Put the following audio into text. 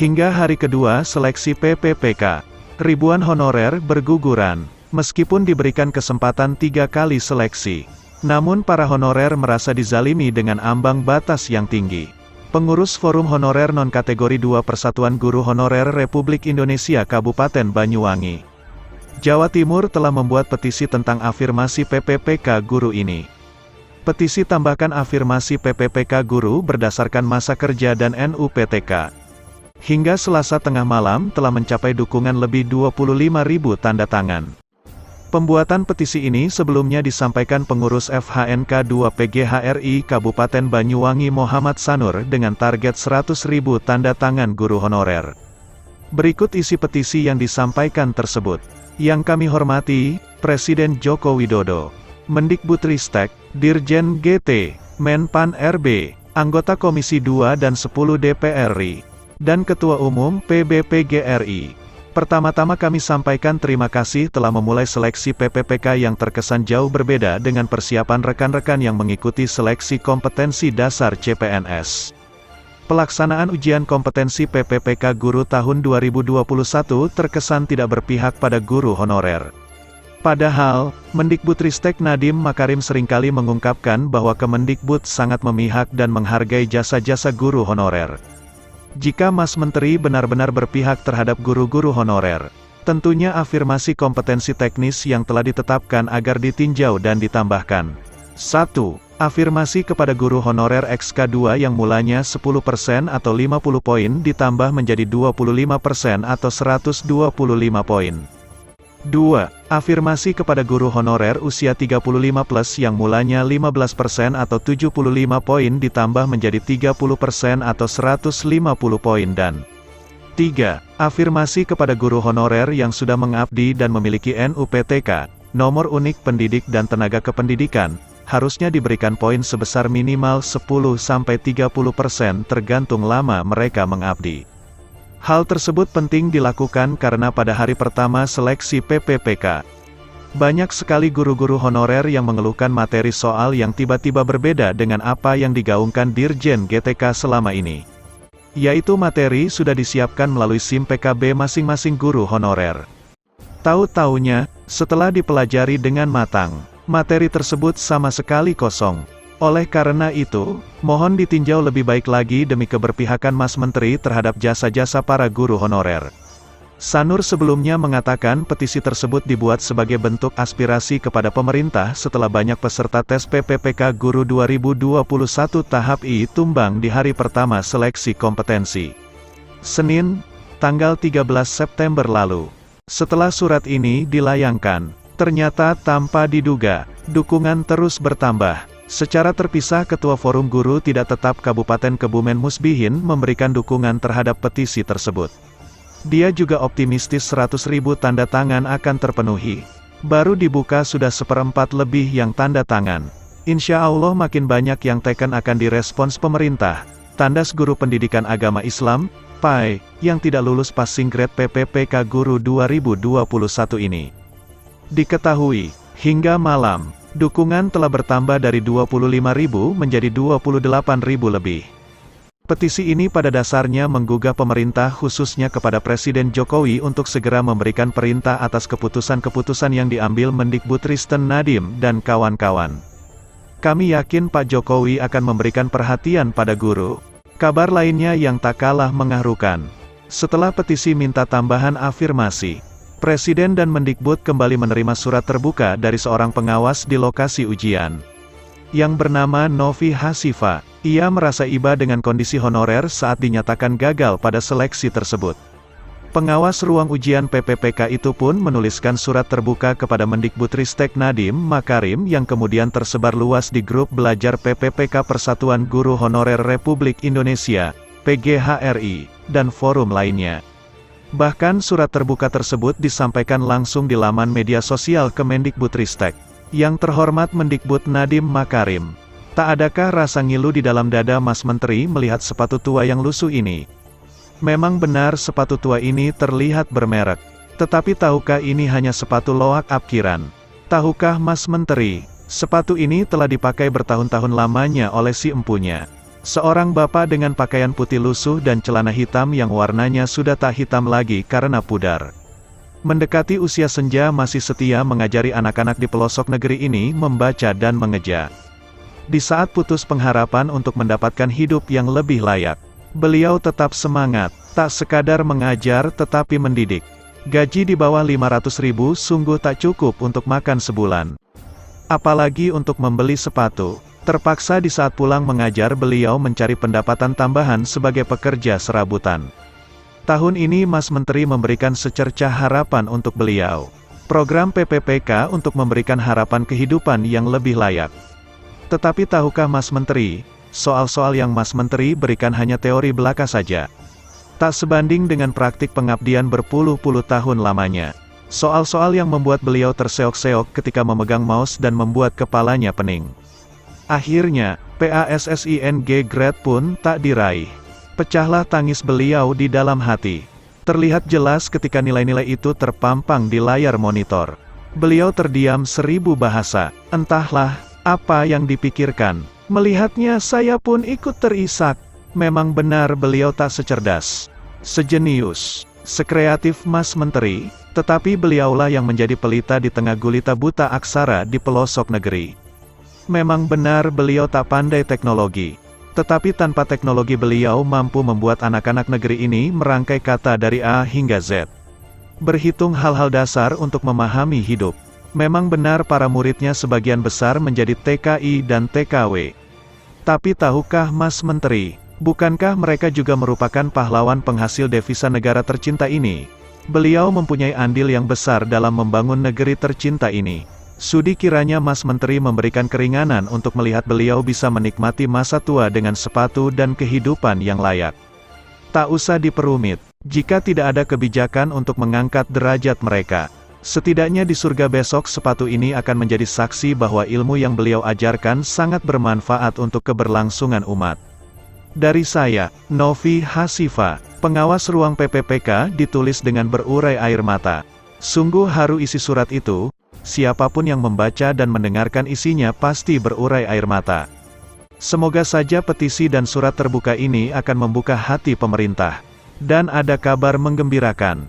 Hingga hari kedua seleksi PPPK, ribuan honorer berguguran. Meskipun diberikan kesempatan 3 kali seleksi, namun para honorer merasa dizalimi dengan ambang batas yang tinggi. Pengurus Forum Honorer Non-Kategori 2 Persatuan Guru Honorer Republik Indonesia Kabupaten Banyuwangi, Jawa Timur telah membuat petisi tentang afirmasi PPPK guru ini. Petisi tambahkan afirmasi PPPK guru berdasarkan masa kerja dan NUPTK. Hingga Selasa tengah malam telah mencapai dukungan lebih 25.000 tanda tangan. Pembuatan petisi ini sebelumnya disampaikan pengurus FHNK 2 PGHRI Kabupaten Banyuwangi Muhammad Sanur dengan target 100.000 tanda tangan guru honorer. Berikut isi petisi yang disampaikan tersebut. Yang kami hormati, Presiden Joko Widodo, Mendikbudristek, Dirjen GT, Menpan RB, anggota Komisi 2 dan 10 DPR RI, dan Ketua Umum PBPGRI. Pertama-tama kami sampaikan terima kasih telah memulai seleksi PPPK yang terkesan jauh berbeda dengan persiapan rekan-rekan yang mengikuti seleksi kompetensi dasar CPNS. Pelaksanaan ujian kompetensi PPPK guru tahun 2021 terkesan tidak berpihak pada guru honorer. Padahal, Mendikbudristek Nadiem Makarim seringkali mengungkapkan bahwa Kemendikbud sangat memihak dan menghargai jasa-jasa guru honorer. Jika Mas Menteri benar-benar berpihak terhadap guru-guru honorer, tentunya afirmasi kompetensi teknis yang telah ditetapkan agar ditinjau dan ditambahkan. 1. Afirmasi kepada guru honorer XK2 yang mulanya 10% atau 50 poin ditambah menjadi 25% atau 125 poin. 2. Afirmasi kepada guru honorer usia 35+ yang mulanya 15% atau 75 poin ditambah menjadi 30% atau 150 poin dan 3. Afirmasi kepada guru honorer yang sudah mengabdi dan memiliki NUPTK, nomor unik pendidik dan tenaga kependidikan, harusnya diberikan poin sebesar minimal 10-30% tergantung lama mereka mengabdi. Hal tersebut penting dilakukan karena pada hari pertama seleksi PPPK, banyak sekali guru-guru honorer yang mengeluhkan materi soal yang tiba-tiba berbeda dengan apa yang digaungkan Dirjen GTK selama ini. Yaitu materi sudah disiapkan melalui SIM PKB masing-masing guru honorer. Tahu-taunya, setelah dipelajari dengan matang, materi tersebut sama sekali kosong. Oleh karena itu, mohon ditinjau lebih baik lagi demi keberpihakan Mas Menteri terhadap jasa-jasa para guru honorer. Sanur sebelumnya mengatakan petisi tersebut dibuat sebagai bentuk aspirasi kepada pemerintah setelah banyak peserta tes PPPK Guru 2021 tahap I tumbang di hari pertama seleksi kompetensi. Senin, tanggal 13 September lalu. Setelah surat ini dilayangkan, ternyata tanpa diduga, dukungan terus bertambah. Secara terpisah Ketua Forum Guru Tidak Tetap Kabupaten Kebumen Musbihin memberikan dukungan terhadap petisi tersebut. Dia juga optimistis 100.000 tanda tangan akan terpenuhi. Baru dibuka sudah 1/4 lebih yang tanda tangan. Insya Allah makin banyak yang teken akan direspons pemerintah. Tandas Guru Pendidikan Agama Islam, PAI, yang tidak lulus passing grade PPPK Guru 2021 ini. Diketahui, hingga malam, dukungan telah bertambah dari 25.000 menjadi 28.000 lebih. Petisi ini pada dasarnya menggugah pemerintah khususnya kepada Presiden Jokowi untuk segera memberikan perintah atas keputusan-keputusan yang diambil Mendikbudristek Nadiem dan kawan-kawan. Kami yakin Pak Jokowi akan memberikan perhatian pada guru. Kabar lainnya yang tak kalah mengharukan. Setelah petisi minta tambahan afirmasi, Presiden dan Mendikbud kembali menerima surat terbuka dari seorang pengawas di lokasi ujian, yang bernama Novi Hasifa. Ia merasa iba dengan kondisi honorer saat dinyatakan gagal pada seleksi tersebut. Pengawas ruang ujian PPPK itu pun menuliskan surat terbuka kepada Mendikbudristek Nadiem Makarim yang kemudian tersebar luas di grup belajar PPPK Persatuan Guru Honorer Republik Indonesia, PGHRI, dan forum lainnya. Bahkan surat terbuka tersebut disampaikan langsung di laman media sosial Kemendikbudristek. Yang terhormat Mendikbud Nadiem Makarim, tak adakah rasa ngilu di dalam dada Mas Menteri melihat sepatu tua yang lusuh ini? Memang benar sepatu tua ini terlihat bermerek. Tetapi tahukah ini hanya sepatu loak apkiran? Tahukah Mas Menteri, sepatu ini telah dipakai bertahun-tahun lamanya oleh si empunya? Seorang bapak dengan pakaian putih lusuh dan celana hitam yang warnanya sudah tak hitam lagi karena pudar. Mendekati usia senja masih setia mengajari anak-anak di pelosok negeri ini membaca dan mengeja. Di saat putus pengharapan untuk mendapatkan hidup yang lebih layak, beliau tetap semangat, tak sekadar mengajar tetapi mendidik. Gaji di bawah 500.000 sungguh tak cukup untuk makan sebulan. Apalagi untuk membeli sepatu. Terpaksa di saat pulang mengajar beliau mencari pendapatan tambahan sebagai pekerja serabutan. Tahun ini Mas Menteri memberikan secercah harapan untuk beliau. Program PPPK untuk memberikan harapan kehidupan yang lebih layak. Tetapi tahukah Mas Menteri, soal-soal yang Mas Menteri berikan hanya teori belaka saja. Tak sebanding dengan praktik pengabdian berpuluh-puluh tahun lamanya. Soal-soal yang membuat beliau terseok-seok ketika memegang mouse dan membuat kepalanya pening. Akhirnya, PASSING grade pun tak diraih. Pecahlah tangis beliau di dalam hati. Terlihat jelas ketika nilai-nilai itu terpampang di layar monitor. Beliau terdiam 1000 bahasa, entahlah apa yang dipikirkan. Melihatnya saya pun ikut terisak. Memang benar beliau tak secerdas, sejenius, sekreatif Mas Menteri, tetapi beliaulah yang menjadi pelita di tengah gulita buta aksara di pelosok negeri. Memang benar beliau tak pandai teknologi, tetapi tanpa teknologi beliau mampu membuat anak-anak negeri ini merangkai kata dari A hingga Z. Berhitung hal-hal dasar untuk memahami hidup. Memang benar para muridnya sebagian besar menjadi TKI dan TKW. Tapi tahukah Mas Menteri, bukankah mereka juga merupakan pahlawan penghasil devisa negara tercinta ini? Beliau mempunyai andil yang besar dalam membangun negeri tercinta ini. Sudi kiranya Mas Menteri memberikan keringanan untuk melihat beliau bisa menikmati masa tua dengan sepatu dan kehidupan yang layak. Tak usah diperumit, jika tidak ada kebijakan untuk mengangkat derajat mereka. Setidaknya di surga besok sepatu ini akan menjadi saksi bahwa ilmu yang beliau ajarkan sangat bermanfaat untuk keberlangsungan umat. Dari saya, Novi Hasifa, pengawas ruang PPPK, ditulis dengan berurai air mata. Sungguh haru isi surat itu. Siapapun yang membaca dan mendengarkan isinya pasti berurai air mata. Semoga saja petisi dan surat terbuka ini akan membuka hati pemerintah. Dan ada kabar menggembirakan.